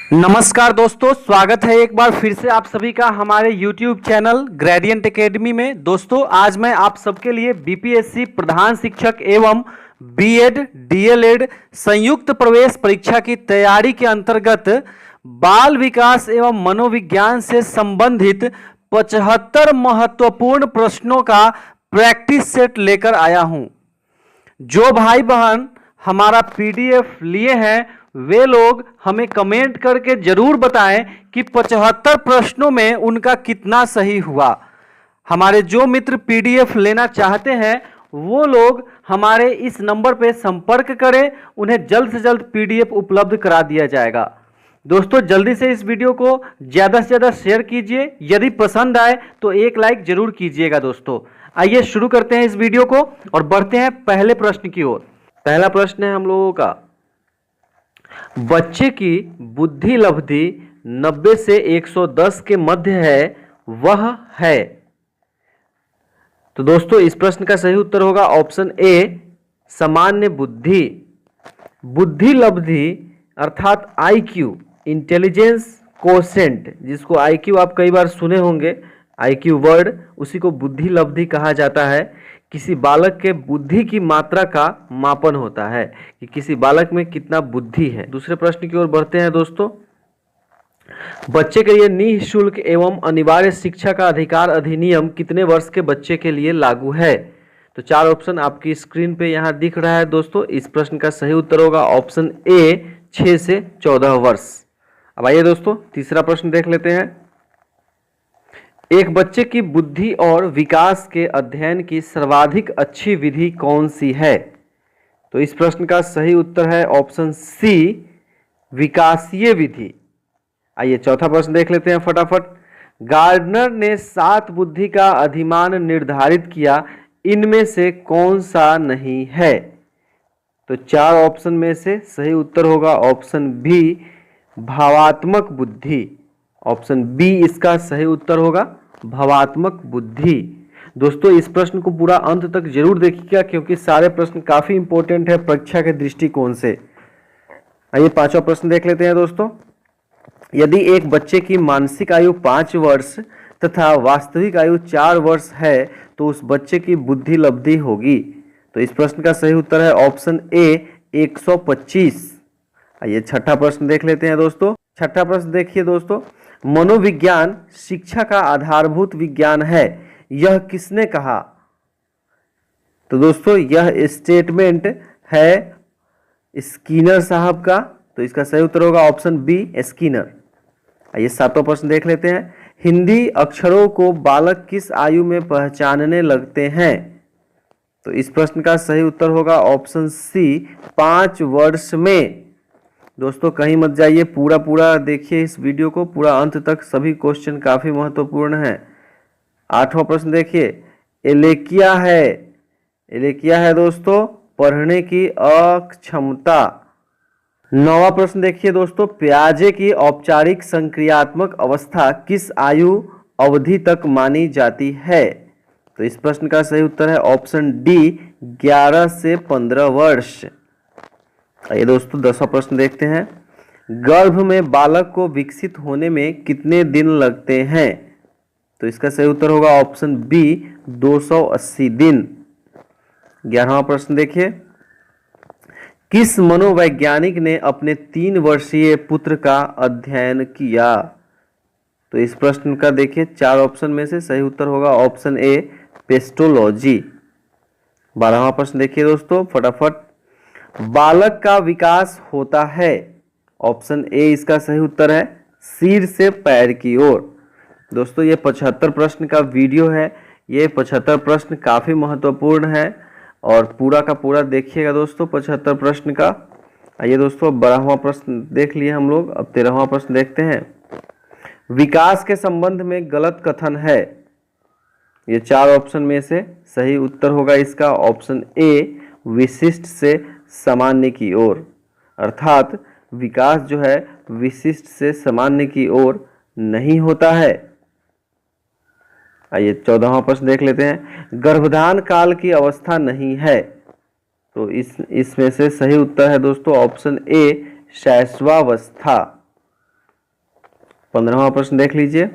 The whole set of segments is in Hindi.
नमस्कार दोस्तों, स्वागत है एक बार फिर से आप सभी का हमारे YouTube चैनल ग्रेडियंट एकेडमी में। दोस्तों, आज मैं आप सबके लिए बीपीएससी प्रधान शिक्षक एवं बीएड डीएलएड संयुक्त प्रवेश परीक्षा की तैयारी के अंतर्गत बाल विकास एवं मनोविज्ञान से संबंधित 75 महत्वपूर्ण प्रश्नों का प्रैक्टिस सेट लेकर आया हूं। जो भाई बहन हमारा पीडीएफ लिए हैं वे लोग हमें कमेंट करके जरूर बताएं कि 75 प्रश्नों में उनका कितना सही हुआ। हमारे जो मित्र पीडीएफ लेना चाहते हैं वो लोग हमारे इस नंबर पे संपर्क करें, उन्हें जल्द से जल्द पीडीएफ उपलब्ध करा दिया जाएगा। दोस्तों, जल्दी से इस वीडियो को ज़्यादा से ज़्यादा शेयर कीजिए। यदि पसंद आए तो एक लाइक जरूर कीजिएगा। दोस्तों, आइए शुरू करते हैं इस वीडियो को और बढ़ते हैं पहले प्रश्न की ओर। पहला प्रश्न है हम लोगों का, बच्चे की बुद्धि लब्धि 90 से 110 के मध्य है, वह है। तो दोस्तों, इस प्रश्न का सही उत्तर होगा ऑप्शन ए, सामान्य बुद्धि। बुद्धि लब्धि अर्थात आईक्यू, इंटेलिजेंस कोशेंट, जिसको आईक्यू आप कई बार सुने होंगे, आईक्यू वर्ड, उसी को बुद्धि लब्धि कहा जाता है। किसी बालक के बुद्धि की मात्रा का मापन होता है कि किसी बालक में कितना बुद्धि है। दूसरे प्रश्न की ओर बढ़ते हैं दोस्तों। बच्चे के लिए निःशुल्क एवं अनिवार्य शिक्षा का अधिकार अधिनियम कितने वर्ष के बच्चे के लिए लागू है? तो चार ऑप्शन आपकी स्क्रीन पे यहाँ दिख रहा है दोस्तों। इस प्रश्न का सही उत्तर होगा ऑप्शन ए, 6 से 14 वर्ष। अब आइए दोस्तों, तीसरा प्रश्न देख लेते हैं। एक बच्चे की बुद्धि और विकास के अध्ययन की सर्वाधिक अच्छी विधि कौन सी है? तो इस प्रश्न का सही उत्तर है ऑप्शन सी, विकासीय विधि। आइए चौथा प्रश्न देख लेते हैं फटाफट। गार्डनर ने 7 बुद्धि का अधिमान निर्धारित किया, इनमें से कौन सा नहीं है? तो चार ऑप्शन में से सही उत्तर होगा ऑप्शन बी, भावात्मक बुद्धि। ऑप्शन बी इसका सही उत्तर होगा, भावात्मक बुद्धि। दोस्तों, इस प्रश्न को पूरा अंत तक जरूर देखिएगा क्योंकि सारे प्रश्न काफी इंपॉर्टेंट है परीक्षा के दृष्टिकोण से। आइए पांचवा प्रश्न देख लेते हैं दोस्तों। यदि एक बच्चे की मानसिक आयु 5 वर्ष तथा वास्तविक आयु 4 वर्ष है तो उस बच्चे की बुद्धि लब्धि होगी। तो इस प्रश्न का सही उत्तर है ऑप्शन ए, 125। आइए छठा प्रश्न देख लेते हैं दोस्तों। छठा प्रश्न देखिए दोस्तों। मनोविज्ञान शिक्षा का आधारभूत विज्ञान है, यह किसने कहा? तो दोस्तों, यह स्टेटमेंट है स्किनर साहब का। तो इसका सही उत्तर होगा ऑप्शन बी, स्किनर। आइए सातवां प्रश्न देख लेते हैं। हिंदी अक्षरों को बालक किस आयु में पहचानने लगते हैं? तो इस प्रश्न का सही उत्तर होगा ऑप्शन सी, 5 वर्ष में। दोस्तों, कहीं मत जाइए, पूरा देखिए इस वीडियो को पूरा अंत तक, सभी क्वेश्चन काफी महत्वपूर्ण हैं। आठवां प्रश्न देखिए। एलेकिया है दोस्तों पढ़ने की अक्षमता। नौवां प्रश्न देखिए दोस्तों। प्याजे की औपचारिक संक्रियात्मक अवस्था किस आयु अवधि तक मानी जाती है? तो इस प्रश्न का सही उत्तर है ऑप्शन डी, 11 से 15 वर्ष। आइए दोस्तों 10वां प्रश्न देखते हैं। गर्भ में बालक को विकसित होने में कितने दिन लगते हैं? तो इसका सही उत्तर होगा ऑप्शन बी, 280 दिन। 11वां प्रश्न देखिए। किस मनोवैज्ञानिक ने अपने 3 वर्षीय पुत्र का अध्ययन किया? तो इस प्रश्न का देखिए चार ऑप्शन में से सही उत्तर होगा ऑप्शन ए, पेस्टोलॉजी। 12वां प्रश्न देखिए दोस्तों फटाफट। बालक का विकास होता है, ऑप्शन ए इसका सही उत्तर है, सिर से पैर की ओर। दोस्तों, ये 75 प्रश्न का वीडियो है। ये 75 प्रश्न काफी महत्वपूर्ण है और पूरा का पूरा देखिएगा दोस्तों 75 प्रश्न का। आइए दोस्तों 12वां प्रश्न देख लिए हम लोग। अब 13वां प्रश्न देखते हैं। विकास के संबंध में गलत कथन है। ये चार ऑप्शन में से सही उत्तर होगा इसका ऑप्शन ए, विशिष्ट से सामान्य की ओर। अर्थात विकास जो है विशिष्ट से सामान्य की ओर नहीं होता है। आइए 14वां प्रश्न देख लेते हैं। गर्भधान काल की अवस्था नहीं है। तो इसमें से सही उत्तर है दोस्तों ऑप्शन ए, शैशवावस्था। 15वां प्रश्न देख लीजिए।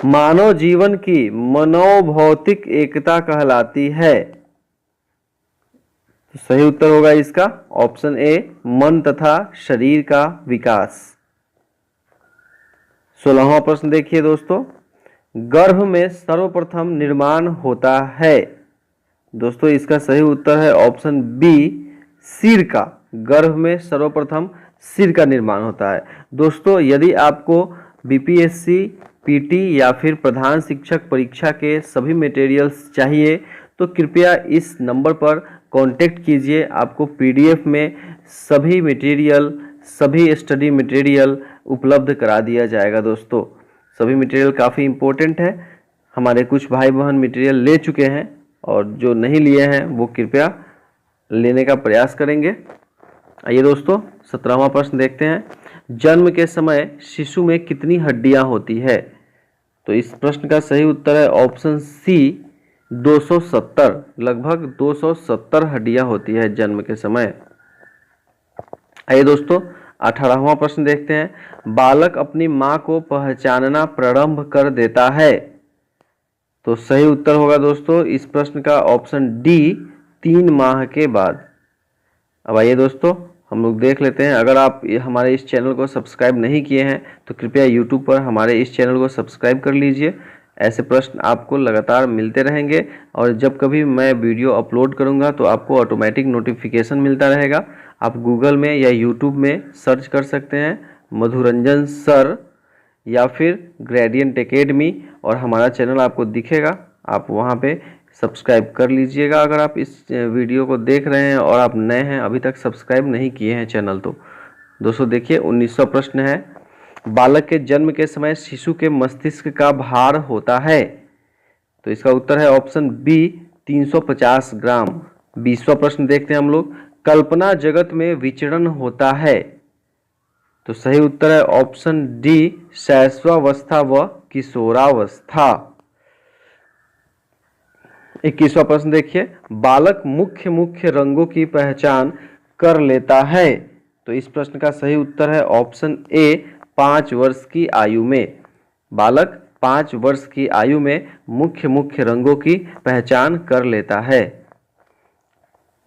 मानव जीवन की मनोभौतिक एकता कहलाती है। तो सही उत्तर होगा इसका ऑप्शन ए, मन तथा शरीर का विकास। 16वां प्रश्न देखिए दोस्तों, गर्भ में सर्वप्रथम निर्माण होता है। दोस्तों इसका सही उत्तर है ऑप्शन बी, सिर का। गर्भ में सर्वप्रथम सिर का निर्माण होता है। दोस्तों यदि आपको बीपीएससी, पीटी या फिर प्रधान शिक्षक परीक्षा के सभी मटेरियल्स चाहिए तो कृपया इस नंबर पर कांटेक्ट कीजिए। आपको पीडीएफ में सभी मटेरियल, सभी स्टडी मटेरियल उपलब्ध करा दिया जाएगा। दोस्तों सभी मटेरियल काफ़ी इम्पोर्टेंट है। हमारे कुछ भाई बहन मटेरियल ले चुके हैं और जो नहीं लिए हैं वो कृपया लेने का प्रयास करेंगे। आइए दोस्तों 17वां प्रश्न देखते हैं। जन्म के समय शिशु में कितनी हड्डियां होती है? तो इस प्रश्न का सही उत्तर है ऑप्शन सी, 270। लगभग 270 हड्डियां होती है जन्म के समय। आइए दोस्तों 18वां प्रश्न देखते हैं। बालक अपनी मां को पहचानना प्रारंभ कर देता है। तो सही उत्तर होगा दोस्तों इस प्रश्न का ऑप्शन डी, 3 माह के बाद। अब आइए दोस्तों हम लोग देख लेते हैं। अगर आप हमारे इस चैनल को सब्सक्राइब नहीं किए हैं तो कृपया यूट्यूब पर हमारे इस चैनल को सब्सक्राइब कर लीजिए। ऐसे प्रश्न आपको लगातार मिलते रहेंगे और जब कभी मैं वीडियो अपलोड करूंगा तो आपको ऑटोमेटिक नोटिफिकेशन मिलता रहेगा। आप गूगल में या यूट्यूब में सर्च कर सकते हैं मधुरंजन सर या फिर ग्रेडियंट एकेडमी और हमारा चैनल आपको दिखेगा। आप वहां पे सब्सक्राइब कर लीजिएगा अगर आप इस वीडियो को देख रहे हैं और आप नए हैं, अभी तक सब्सक्राइब नहीं किए हैं चैनल तो। दोस्तों देखिए 19वां प्रश्न है। बालक के जन्म के समय शिशु के मस्तिष्क का भार होता है। तो इसका उत्तर है ऑप्शन बी, 350 ग्राम। 20वां प्रश्न देखते हैं हम लोग। कल्पना जगत में विचरण होता है। तो सही उत्तर है ऑप्शन डी, शैशवावस्था व किशोरावस्था। 21वां प्रश्न देखिए। बालक मुख्य मुख्य रंगों की पहचान कर लेता है। तो इस प्रश्न का सही उत्तर है ऑप्शन ए, 5 वर्ष की आयु में। बालक 5 वर्ष की आयु में मुख्य मुख्य रंगों की पहचान कर लेता है।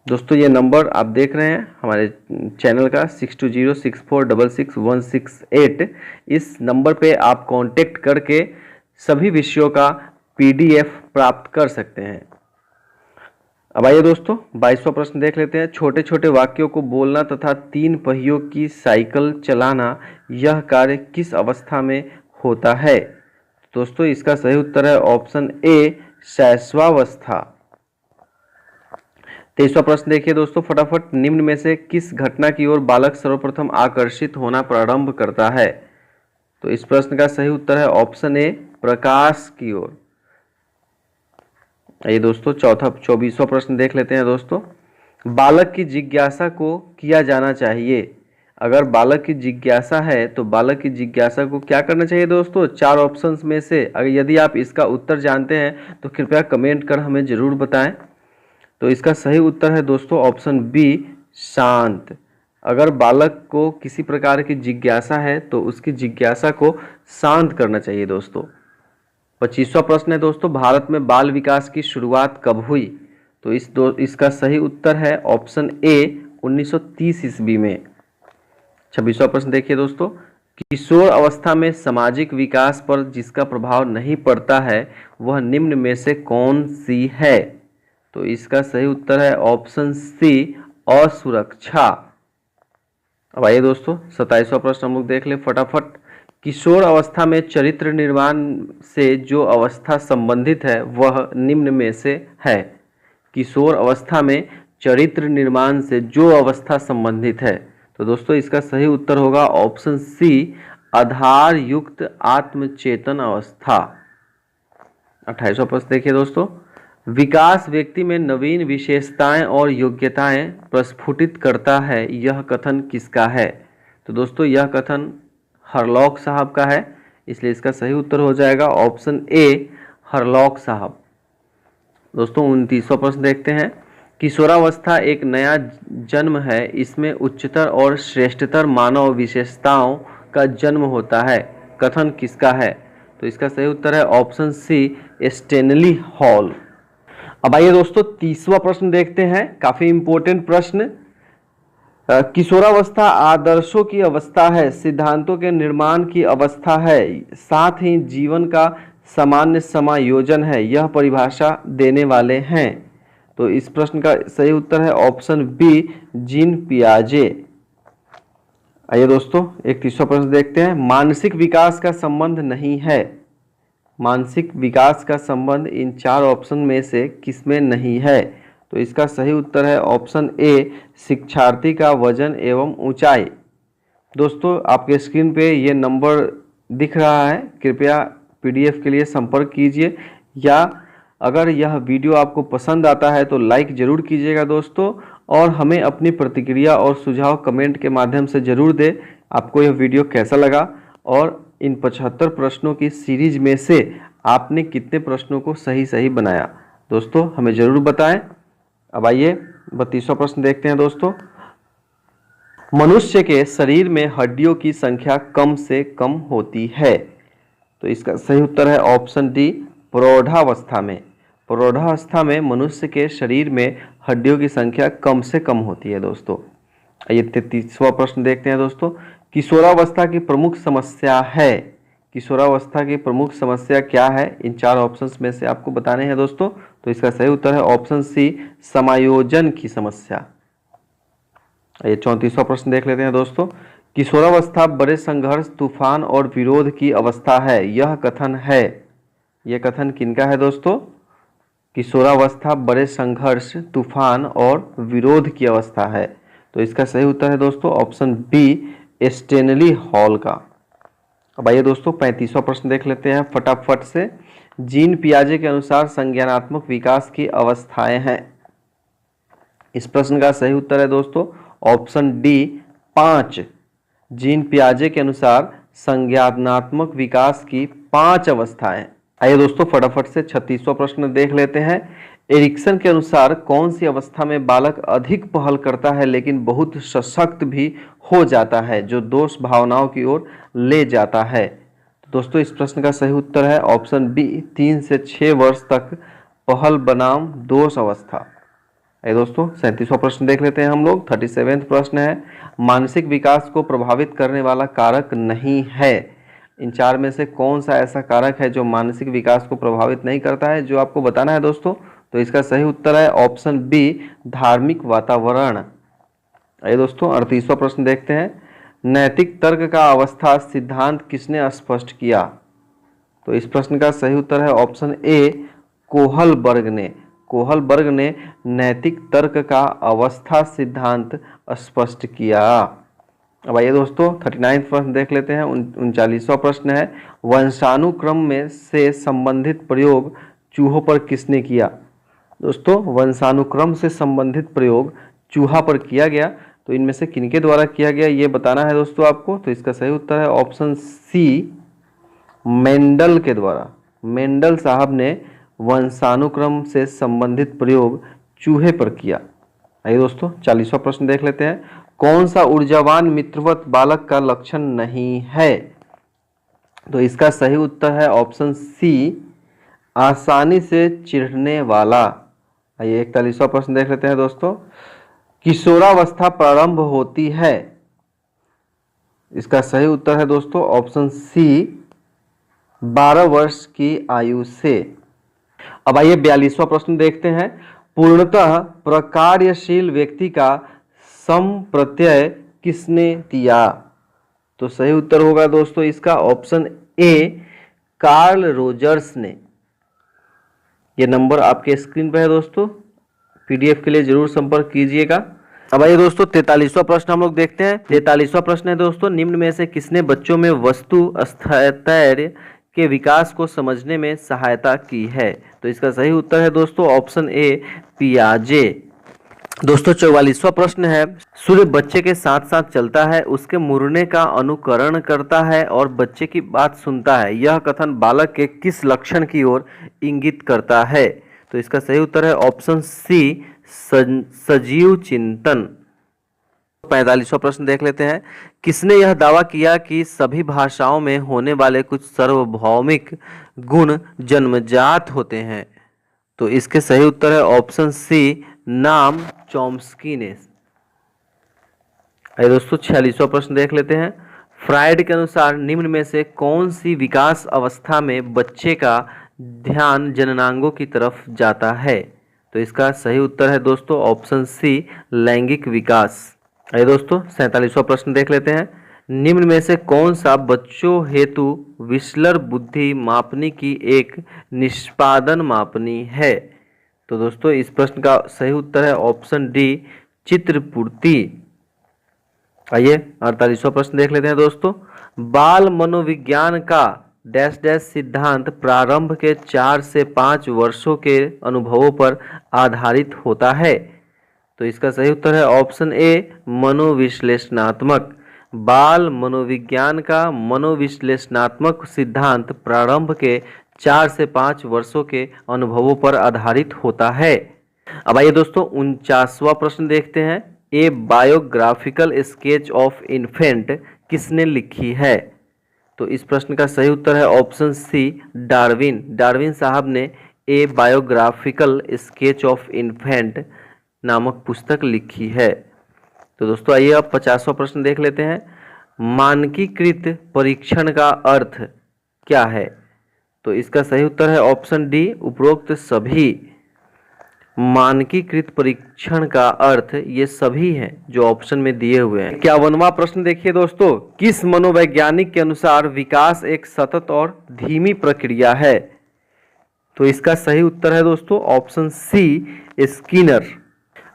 दोस्तों ये नंबर आप देख रहे हैं हमारे चैनल का 6206466168। इस नंबर पे आप कांटेक्ट करके सभी विषयों का पीडीएफ प्राप्त कर सकते हैं। अब आइए दोस्तों 22वां प्रश्न देख लेते हैं। छोटे छोटे वाक्यों को बोलना तथा 3 पहियों की साइकिल चलाना, यह कार्य किस अवस्था में होता है? दोस्तों इसका सही उत्तर है ऑप्शन ए, शैशवावस्था। 23वां प्रश्न देखिए दोस्तों फटाफट। निम्न में से किस घटना की ओर बालक सर्वप्रथम आकर्षित होना प्रारंभ करता है? तो इस प्रश्न का सही उत्तर है ऑप्शन ए, प्रकाश की ओर। ये दोस्तों 24वां प्रश्न देख लेते हैं दोस्तों। बालक की जिज्ञासा को किया जाना चाहिए। अगर बालक की जिज्ञासा है तो बालक की जिज्ञासा को क्या करना चाहिए दोस्तों? 4 ऑप्शंस में से अगर यदि आप इसका उत्तर जानते हैं तो कृपया कमेंट कर हमें जरूर बताएं। तो इसका सही उत्तर है दोस्तों ऑप्शन बी, शांत। अगर बालक को किसी प्रकार की जिज्ञासा है तो उसकी जिज्ञासा को शांत करना चाहिए दोस्तों। 25वां प्रश्न है दोस्तों। भारत में बाल विकास की शुरुआत कब हुई? तो इसका सही उत्तर है ऑप्शन ए, 1930 ईस्वी में। 26वां प्रश्न देखिए दोस्तों। किशोर अवस्था में सामाजिक विकास पर जिसका प्रभाव नहीं पड़ता है वह निम्न में से कौन सी है? तो इसका सही उत्तर है ऑप्शन सी, असुरक्षा। अब आइए दोस्तों 27वां प्रश्न हम लोग देख ले फटाफट। किशोर अवस्था में चरित्र निर्माण से जो अवस्था संबंधित है वह निम्न में से है। किशोर अवस्था में चरित्र निर्माण से जो अवस्था संबंधित है, तो दोस्तों इसका सही उत्तर होगा ऑप्शन सी, आधार युक्त आत्मचेतन अवस्था। 28वां प्रश्न देखिए दोस्तों। विकास व्यक्ति में नवीन विशेषताएं और योग्यताएं प्रस्फुटित करता है, यह कथन किसका है? तो दोस्तों यह कथन हरलॉक साहब का है, इसलिए इसका सही उत्तर हो जाएगा ऑप्शन ए, हरलॉक साहब। दोस्तों 29वां प्रश्न देखते हैं। किशोरावस्था एक नया जन्म है, इसमें उच्चतर और श्रेष्ठतर मानव विशेषताओं का जन्म होता है? कथन किसका है? तो इसका सही उत्तर है ऑप्शन सी, स्टेनली हॉल। अब आइए दोस्तों तीसरा प्रश्न देखते हैं, काफी इंपॉर्टेंट प्रश्न। किशोरावस्था आदर्शों की अवस्था है, सिद्धांतों के निर्माण की अवस्था है, साथ ही जीवन का सामान्य समायोजन है, यह परिभाषा देने वाले हैं। तो इस प्रश्न का सही उत्तर है ऑप्शन बी, जीन पियाजे। आइए दोस्तों एक तीसरा प्रश्न देखते हैं। मानसिक विकास का संबंध नहीं है, मानसिक विकास का संबंध इन चार ऑप्शन में से किसमें नहीं है? तो इसका सही उत्तर है ऑप्शन ए, शिक्षार्थी का वजन एवं ऊंचाई। दोस्तों आपके स्क्रीन पे ये नंबर दिख रहा है, कृपया पीडीएफ के लिए संपर्क कीजिए, या अगर यह वीडियो आपको पसंद आता है तो लाइक जरूर कीजिएगा दोस्तों, और हमें अपनी प्रतिक्रिया और सुझाव कमेंट के माध्यम से जरूर दें आपको यह वीडियो कैसा लगा, और इन 75 प्रश्नों की सीरीज में से आपने कितने प्रश्नों को सही सही बनाया दोस्तों हमें जरूर बताएं। अब आइए 32वां प्रश्न देखते हैं दोस्तों। मनुष्य के शरीर में हड्डियों की संख्या कम से कम होती है? तो इसका सही उत्तर है ऑप्शन डी, प्रौढ़ावस्था में। प्रौढ़ावस्था में मनुष्य के शरीर में हड्डियों की संख्या कम से कम होती है दोस्तों। आइए 33वां प्रश्न देखते हैं दोस्तों। किशोरावस्था की प्रमुख समस्या है, किशोरावस्था की प्रमुख समस्या क्या है? इन चार ऑप्शंस में से आपको बताने हैं दोस्तों। तो इसका सही उत्तर है ऑप्शन सी, समायोजन की समस्या। ये 34वां प्रश्न देख लेते हैं दोस्तों। किशोरावस्था बड़े संघर्ष, तूफान और विरोध की अवस्था है, यह कथन है, यह कथन किनका है दोस्तों? किशोरावस्था बड़े संघर्ष, तूफान और विरोध की अवस्था है। तो इसका सही उत्तर है दोस्तों ऑप्शन बी, स्टेनली हॉल का। अब आइए दोस्तों 35वां प्रश्न देख लेते हैं फटाफट से। जीन पियाजे के अनुसार संज्ञानात्मक विकास की अवस्थाएं हैं। इस प्रश्न का सही उत्तर है दोस्तों ऑप्शन डी, 5। जीन पियाजे के अनुसार संज्ञानात्मक विकास की 5 अवस्थाएं। आइए दोस्तों फटाफट से 36वां प्रश्न देख लेते हैं। एरिक्सन के अनुसार कौन सी अवस्था में बालक अधिक पहल करता है लेकिन बहुत सशक्त भी हो जाता है, जो दोष भावनाओं की ओर ले जाता है? तो दोस्तों इस प्रश्न का सही उत्तर है ऑप्शन बी, 3 से 6 वर्ष तक पहल बनाम दोष अवस्था। आइए दोस्तों 37वां प्रश्न देख लेते हैं हम लोग। 37वां प्रश्न है, मानसिक विकास को प्रभावित करने वाला कारक नहीं है। इन चार में से कौन सा ऐसा कारक है जो मानसिक विकास को प्रभावित नहीं करता है, जो आपको बताना है दोस्तों? तो इसका सही उत्तर है ऑप्शन बी, धार्मिक वातावरण। आइए दोस्तों 38वां प्रश्न देखते हैं। नैतिक तर्क का अवस्था सिद्धांत किसने स्पष्ट किया? तो इस प्रश्न का सही उत्तर है ऑप्शन ए, कोहलबर्ग ने। कोहलबर्ग ने नैतिक तर्क का अवस्था सिद्धांत स्पष्ट किया। अब आइए दोस्तों 39वां प्रश्न देख लेते हैं। 39वां प्रश्न है, वंशानुक्रम में से संबंधित प्रयोग चूहों पर किसने किया? दोस्तों वंशानुक्रम से संबंधित प्रयोग चूहा पर किया गया, तो इनमें से किनके द्वारा किया गया ये बताना है दोस्तों आपको। तो इसका सही उत्तर है ऑप्शन सी, मेंडल के द्वारा। मेंडल साहब ने वंशानुक्रम से संबंधित प्रयोग चूहे पर किया। आइए दोस्तों 40वां प्रश्न देख लेते हैं। कौन सा ऊर्जावान मित्रवत बालक का लक्षण नहीं है? तो इसका सही उत्तर है ऑप्शन सी, आसानी से चिढ़ने वाला। आइए 41वां प्रश्न देख लेते हैं दोस्तों। किशोरावस्था प्रारंभ होती है, इसका सही उत्तर है दोस्तों ऑप्शन सी, 12 वर्ष की आयु से। अब आइए 42वां प्रश्न देखते हैं। पूर्णतः प्रकार्यशील व्यक्ति का संप्रत्यय किसने दिया? तो सही उत्तर होगा दोस्तों इसका ऑप्शन ए, कार्ल रोजर्स ने। ये नंबर आपके स्क्रीन पर है दोस्तों, पीडीएफ के लिए जरूर संपर्क कीजिएगा। अब आइए दोस्तों 43वां प्रश्न हम लोग देखते हैं। 43वां प्रश्न है दोस्तों, निम्न में से किसने बच्चों में वस्तु स्थैर्य के विकास को समझने में सहायता की है? तो इसका सही उत्तर है दोस्तों ऑप्शन ए, पियाजे। दोस्तों 44वां प्रश्न है, सूर्य बच्चे के साथ साथ चलता है, उसके मुड़ने का अनुकरण करता है और बच्चे की बात सुनता है, यह कथन बालक के किस लक्षण की ओर इंगित करता है? तो इसका सही उत्तर है ऑप्शन सी, सजीव चिंतन। 45वां प्रश्न देख लेते हैं। किसने यह दावा किया कि सभी भाषाओं में होने वाले कुछ सार्वभौमिक गुण जन्मजात होते हैं? तो इसके सही उत्तर है ऑप्शन सी, नाम चॉम्स्की ने। आइए दोस्तों 46वां प्रश्न देख लेते हैं। फ्राइड के अनुसार निम्न में से कौन सी विकास अवस्था में बच्चे का ध्यान जननांगों की तरफ जाता है? तो इसका सही उत्तर है दोस्तों ऑप्शन सी, लैंगिक विकास। आइए दोस्तों 47वां प्रश्न देख लेते हैं। निम्न में से कौन सा बच्चों हेतु विस्लर बुद्धि मापनी की एक निष्पादन मापनी है? तो दोस्तों इस प्रश्न का सही उत्तर है ऑप्शन डी, चित्रपूर्ति। आइए 48वां प्रश्न देख लेते हैं दोस्तों। बाल मनोविज्ञान का डैश डैश सिद्धांत प्रारंभ के 4 से 5 वर्षों के अनुभवों पर आधारित होता है? तो इसका सही उत्तर है ऑप्शन ए, मनोविश्लेषणात्मक। बाल मनोविज्ञान का मनोविश्लेषणात्मक सिद्धांत प्रारंभ के 4 से 5 वर्षों के अनुभवों पर आधारित होता है। अब आइए दोस्तों 49वां प्रश्न देखते हैं। ए बायोग्राफिकल स्केच ऑफ इन्फेंट किसने लिखी है? तो इस प्रश्न का सही उत्तर है ऑप्शन सी, डार्विन। डार्विन साहब ने ए बायोग्राफिकल स्केच ऑफ इन्फेंट नामक पुस्तक लिखी है। तो दोस्तों आइए अब 50वां प्रश्न देख लेते हैं। मानकीकृत परीक्षण का अर्थ क्या है? तो इसका सही उत्तर है ऑप्शन डी, उपरोक्त सभी। मानकीकृत परीक्षण का अर्थ ये सभी हैं जो ऑप्शन में दिए हुए हैं। 51वां प्रश्न देखिए दोस्तों। किस मनोवैज्ञानिक के अनुसार विकास एक सतत और धीमी प्रक्रिया है? तो इसका सही उत्तर है दोस्तों ऑप्शन सी, स्किनर।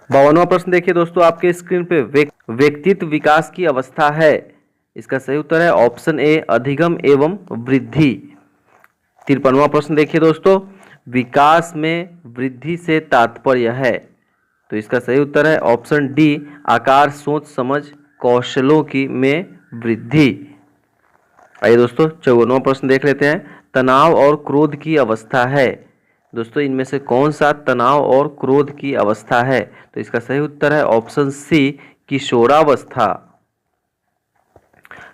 52वां प्रश्न देखिए दोस्तों आपके स्क्रीन पे। व्यक्तित्व विकास की अवस्था है? इसका सही उत्तर है ऑप्शन ए, अधिगम एवं वृद्धि। 53वां प्रश्न देखिए दोस्तों। विकास में वृद्धि से तात्पर्य है? तो इसका सही उत्तर है ऑप्शन डी, आकार, सोच समझ, कौशलों की में वृद्धि। आइए दोस्तों 54वां प्रश्न देख लेते हैं। तनाव और क्रोध की अवस्था है? दोस्तों इनमें से कौन सा तनाव और क्रोध की अवस्था है? तो इसका सही उत्तर है ऑप्शन सी, किशोरावस्था।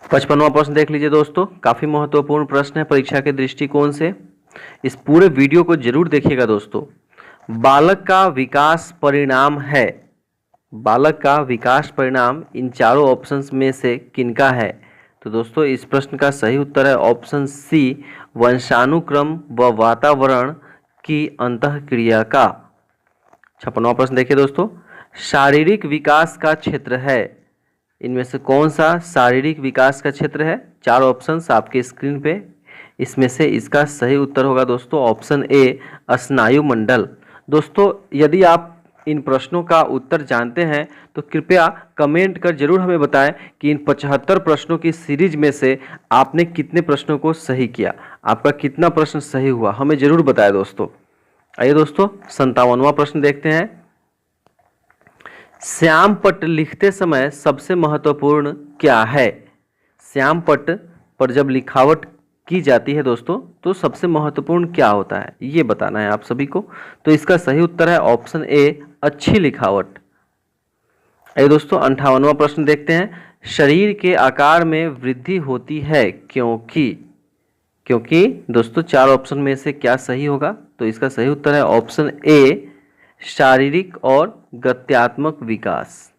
55वां प्रश्न देख लीजिए दोस्तों। काफी महत्वपूर्ण प्रश्न है परीक्षा के दृष्टिकोण से। इस पूरे वीडियो को जरूर देखिएगा दोस्तों। बालक का विकास परिणाम है? बालक का विकास परिणाम इन चारों ऑप्शंस में से किनका है? तो दोस्तों इस प्रश्न का सही उत्तर है ऑप्शन सी, वंशानुक्रम व वातावरण की अंतःक्रिया का। 56वां प्रश्न देखिए दोस्तों। शारीरिक विकास का क्षेत्र है? इनमें से कौन सा शारीरिक विकास का क्षेत्र है? 4 ऑप्शंस आपके स्क्रीन पे। इसमें से इसका सही उत्तर होगा दोस्तों ऑप्शन ए, स्नायु मंडल। दोस्तों यदि आप इन प्रश्नों का उत्तर जानते हैं तो कृपया कमेंट कर जरूर हमें बताएं कि इन 75 प्रश्नों की सीरीज में से आपने कितने प्रश्नों को सही किया, आपका कितना प्रश्न सही हुआ, हमें जरूर बताएं दोस्तों। आइए दोस्तों 57वां प्रश्न देखते हैं। श्यामपट्ट लिखते समय सबसे महत्वपूर्ण क्या है? श्यामपट्ट पर जब लिखावट की जाती है दोस्तों तो सबसे महत्वपूर्ण क्या होता है ये बताना है आप सभी को। तो इसका सही उत्तर है ऑप्शन ए, अच्छी लिखावट। आइए दोस्तों 58वां प्रश्न देखते हैं। शरीर के आकार में वृद्धि होती है क्योंकि दोस्तों 4 ऑप्शन में से क्या सही होगा? तो इसका सही उत्तर है ऑप्शन ए, शारीरिक और गत्यात्मक विकास।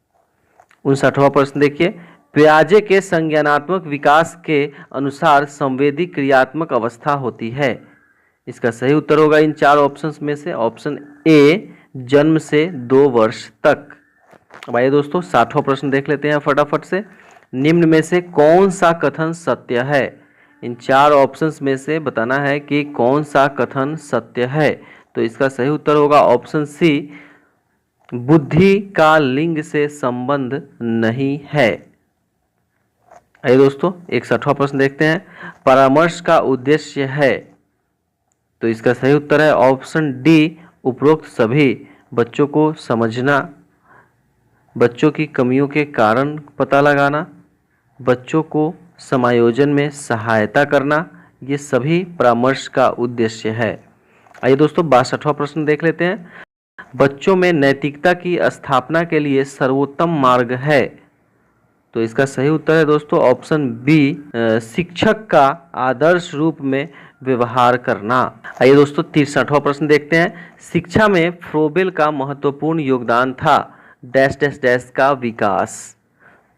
59वां प्रश्न देखिए। प्याजे के संज्ञानात्मक विकास के अनुसार संवेदी क्रियात्मक अवस्था होती है? इसका सही उत्तर होगा इन 4 ऑप्शंस में से ऑप्शन ए, जन्म से 2 वर्ष तक। अब आइए दोस्तों 60वां प्रश्न देख लेते हैं फटाफट से। निम्न में से कौन सा कथन सत्य है? इन 4 ऑप्शंस में से बताना है कि कौन सा कथन सत्य है। तो इसका सही उत्तर होगा ऑप्शन सी, बुद्धि का लिंग से संबंध नहीं है। आइए दोस्तों 61वां प्रश्न देखते हैं। परामर्श का उद्देश्य है? तो इसका सही उत्तर है ऑप्शन डी, उपरोक्त सभी। बच्चों को समझना, बच्चों की कमियों के कारण पता लगाना, बच्चों को समायोजन में सहायता करना, ये सभी परामर्श का उद्देश्य है। आइए दोस्तों 62वां प्रश्न देख लेते हैं। बच्चों में नैतिकता की स्थापना के लिए सर्वोत्तम मार्ग है? तो इसका सही उत्तर है दोस्तों ऑप्शन बी, शिक्षक का आदर्श रूप में व्यवहार करना। आइए दोस्तों 63वां प्रश्न देखते हैं। शिक्षा में फ्रोबेल का महत्वपूर्ण योगदान था डैश डैश डैश का विकास।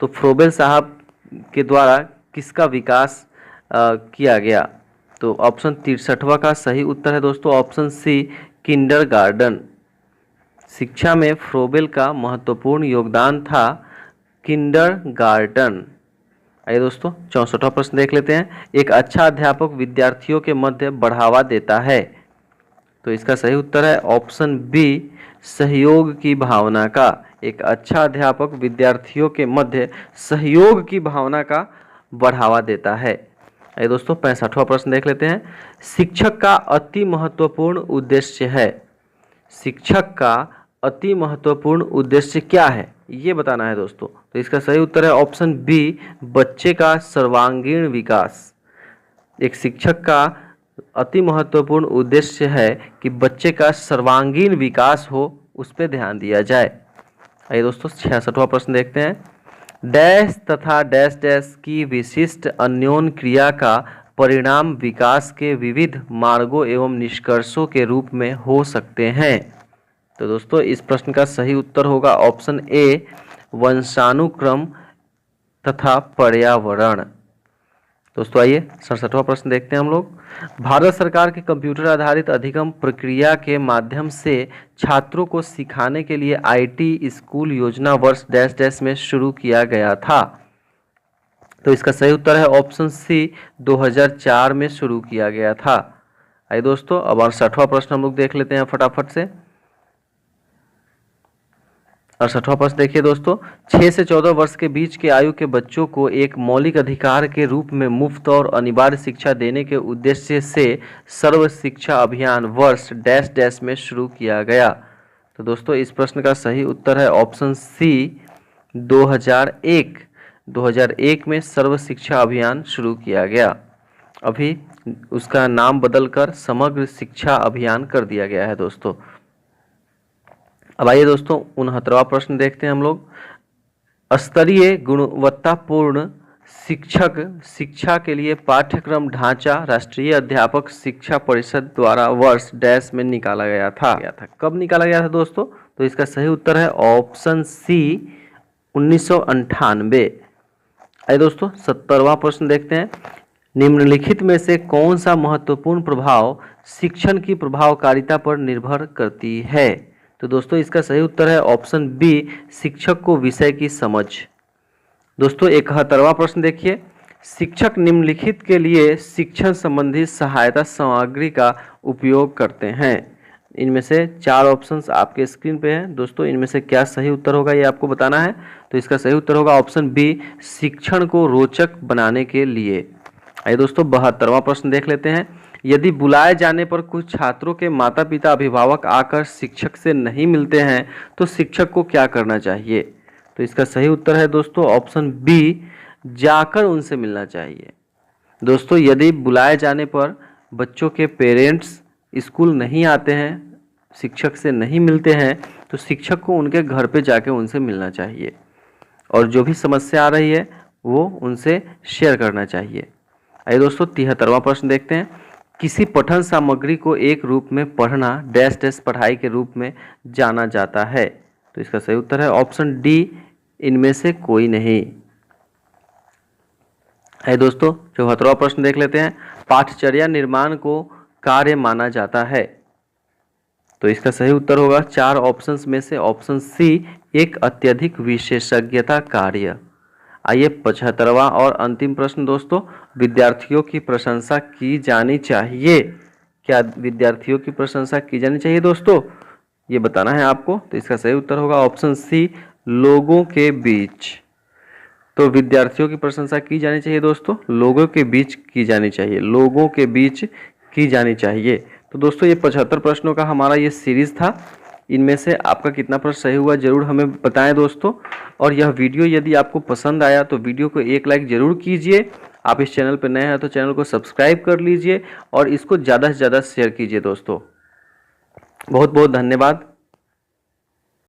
तो फ्रोबेल साहब के द्वारा किसका विकास किया गया? तो ऑप्शन 63वां का सही उत्तर है दोस्तों ऑप्शन सी, किंडरगार्टन। शिक्षा में फ्रोबेल का महत्वपूर्ण योगदान था किंडरगार्टन। आइए दोस्तों 64वां प्रश्न देख लेते हैं। एक अच्छा अध्यापक विद्यार्थियों के मध्य बढ़ावा देता है। तो इसका सही उत्तर है ऑप्शन बी, सहयोग की भावना का। एक अच्छा अध्यापक विद्यार्थियों के मध्य सहयोग की भावना का बढ़ावा देता है। आइए दोस्तों 65वां प्रश्न देख लेते हैं। शिक्षक का अति महत्वपूर्ण उद्देश्य है। शिक्षक का अति महत्वपूर्ण उद्देश्य क्या है, ये बताना है दोस्तों। तो इसका सही उत्तर है ऑप्शन बी, बच्चे का सर्वांगीण विकास। एक शिक्षक का अति महत्वपूर्ण उद्देश्य है कि बच्चे का सर्वांगीण विकास हो, उस पर ध्यान दिया जाए। आइए दोस्तों 66वां प्रश्न देखते हैं। डैश तथा डैश डैश की विशिष्ट अन्योन्य क्रिया का परिणाम विकास के विविध मार्गों एवं निष्कर्षों के रूप में हो सकते हैं। तो दोस्तों इस प्रश्न का सही उत्तर होगा ऑप्शन ए, वंशानुक्रम तथा पर्यावरण। दोस्तों आइए 67वां प्रश्न देखते हैं हम लोग। भारत सरकार के कंप्यूटर आधारित अधिगम प्रक्रिया के माध्यम से छात्रों को सिखाने के लिए आईटी स्कूल योजना वर्ष डैश डैश में शुरू किया गया था। तो इसका सही उत्तर है ऑप्शन सी, 2004 में शुरू किया गया था। आइए दोस्तों अब 68वां प्रश्न हम लोग देख लेते हैं फटाफट से। 68वां प्रश्न देखिए दोस्तों। 6 से 14 वर्ष के बीच के आयु के बच्चों को एक मौलिक अधिकार के रूप में मुफ्त और अनिवार्य शिक्षा देने के उद्देश्य से सर्व शिक्षा अभियान वर्ष डैश डैश में शुरू किया गया। तो दोस्तों इस प्रश्न का सही उत्तर है ऑप्शन सी, 2001। 2001 में सर्व शिक्षा अभियान शुरू किया गया। अभी उसका नाम बदलकर समग्र शिक्षा अभियान कर दिया गया है दोस्तों। अब आइए दोस्तों 69वां प्रश्न देखते हैं हम लोग। स्तरीय गुणवत्तापूर्ण शिक्षा के लिए पाठ्यक्रम ढांचा राष्ट्रीय अध्यापक शिक्षा परिषद द्वारा वर्ष डैश में निकाला गया था। कब निकाला गया था दोस्तों? तो इसका सही उत्तर है ऑप्शन सी, 1998। आइए दोस्तों 70वां प्रश्न देखते हैं। निम्नलिखित में से कौन सा महत्वपूर्ण प्रभाव शिक्षण की प्रभावकारिता पर निर्भर करती है? तो दोस्तों इसका सही उत्तर है ऑप्शन बी, शिक्षक को विषय की समझ। दोस्तों 71वां प्रश्न देखिए। शिक्षक निम्नलिखित के लिए शिक्षण संबंधी सहायता सामग्री का उपयोग करते हैं। इनमें से 4 ऑप्शंस आपके स्क्रीन पे हैं दोस्तों। इनमें से क्या सही उत्तर होगा ये आपको बताना है। तो इसका सही उत्तर होगा ऑप्शन बी, शिक्षण को रोचक बनाने के लिए। आइए दोस्तों 72वां प्रश्न देख लेते हैं। यदि बुलाए जाने पर कुछ छात्रों के माता पिता अभिभावक आकर शिक्षक से नहीं मिलते हैं तो शिक्षक को क्या करना चाहिए? तो इसका सही उत्तर है दोस्तों ऑप्शन बी, जाकर उनसे मिलना चाहिए। दोस्तों यदि बुलाए जाने पर बच्चों के पेरेंट्स स्कूल नहीं आते हैं, शिक्षक से नहीं मिलते हैं, तो शिक्षक को उनके घर पे जाके उनसे मिलना चाहिए और जो भी समस्या आ रही है वो उनसे शेयर करना चाहिए। आइए दोस्तों 73वां प्रश्न देखते हैं। किसी पठन सामग्री को एक रूप में पढ़ना डैश डैश पढ़ाई के रूप में जाना जाता है। तो इसका सही उत्तर है ऑप्शन डी, इनमें से कोई नहीं। है दोस्तों 74वां प्रश्न देख लेते हैं। पाठचर्या निर्माण को कार्य माना जाता है। तो इसका सही उत्तर होगा 4 ऑप्शंस में से ऑप्शन सी, एक अत्यधिक विशेषज्ञता कार्य। आइए 75वां और अंतिम प्रश्न दोस्तों। विद्यार्थियों की प्रशंसा की जानी चाहिए। क्या विद्यार्थियों की प्रशंसा की जानी चाहिए दोस्तों? ये बताना है आपको। तो इसका सही उत्तर होगा ऑप्शन सी, लोगों के बीच। तो विद्यार्थियों की प्रशंसा की जानी चाहिए दोस्तों, लोगों के बीच की जानी चाहिए, लोगों के बीच की जानी चाहिए। तो दोस्तों ये 75 प्रश्नों का हमारा ये सीरीज था। इनमें से आपका कितना प्रश्न सही हुआ जरूर हमें बताएं दोस्तों। और यह वीडियो यदि आपको पसंद आया तो वीडियो को एक लाइक जरूर कीजिए। आप इस चैनल पर नए हैं तो चैनल को सब्सक्राइब कर लीजिए और इसको ज़्यादा से ज़्यादा शेयर कीजिए दोस्तों। बहुत बहुत धन्यवाद।